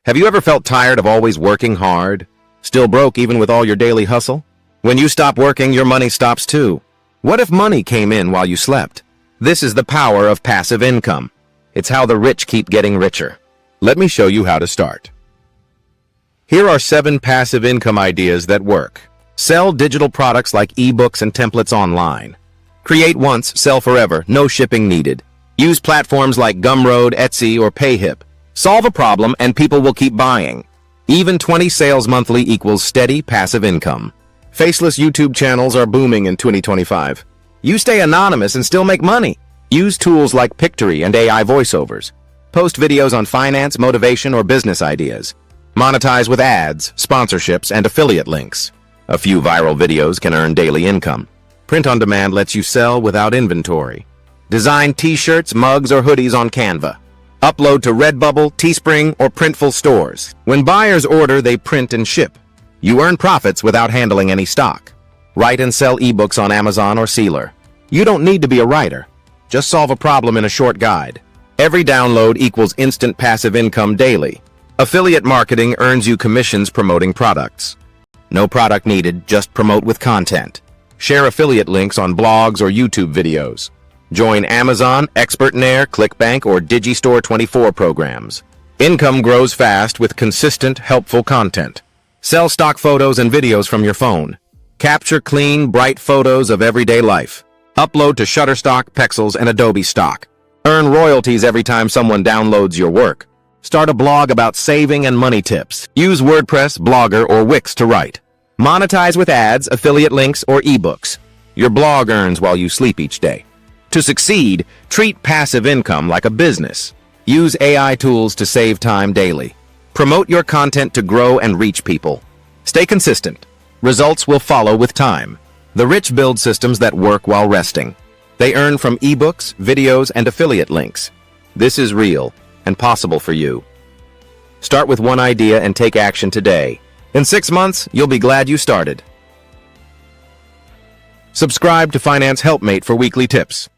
Have you ever felt tired of always working hard? Still broke even with all your daily hustle? When you stop working, your money stops too. What if money came in while you slept? This is the power of passive income. It's how the rich keep getting richer. Let me show you how to start. Here are 7 passive income ideas that work. Sell digital products like ebooks and templates online. Create once, sell forever, no shipping needed. Use platforms like Gumroad, Etsy, or Payhip. Solve a problem and people will keep buying. Even 20 sales monthly equals steady passive income. Faceless YouTube channels are booming in 2025. You stay anonymous and still make money. Use tools like Pictory and AI voiceovers. Post videos on finance, motivation, or business ideas. Monetize with ads, sponsorships, and affiliate links. A few viral videos can earn daily income. Print on demand lets you sell without inventory. Design t-shirts, mugs, or hoodies on Canva. Upload to Redbubble, Teespring, or Printful stores. When buyers order, they print and ship. You earn profits without handling any stock. Write and sell ebooks on Amazon or Sealer. You don't need to be a writer. Just solve a problem in a short guide. Every download equals instant passive income daily. Affiliate marketing earns you commissions promoting products. No product needed, just promote with content. Share affiliate links on blogs or YouTube videos. Join Amazon, ExpertNair, ClickBank, or Digistore24 programs. Income grows fast with consistent, helpful content. Sell stock photos and videos from your phone. Capture clean, bright photos of everyday life. Upload to Shutterstock, Pexels, and Adobe Stock. Earn royalties every time someone downloads your work. Start a blog about saving and money tips. Use WordPress, Blogger, or Wix to write. Monetize with ads, affiliate links, or ebooks. Your blog earns while you sleep each day. To succeed, treat passive income like a business. Use AI tools to save time daily. Promote your content to grow and reach people. Stay consistent. Results will follow with time. The rich build systems that work while resting. They earn from ebooks, videos, and affiliate links. This is real and possible for you. Start with one idea and take action today. In 6 months, you'll be glad you started. Subscribe to Finance Helpmate for weekly tips.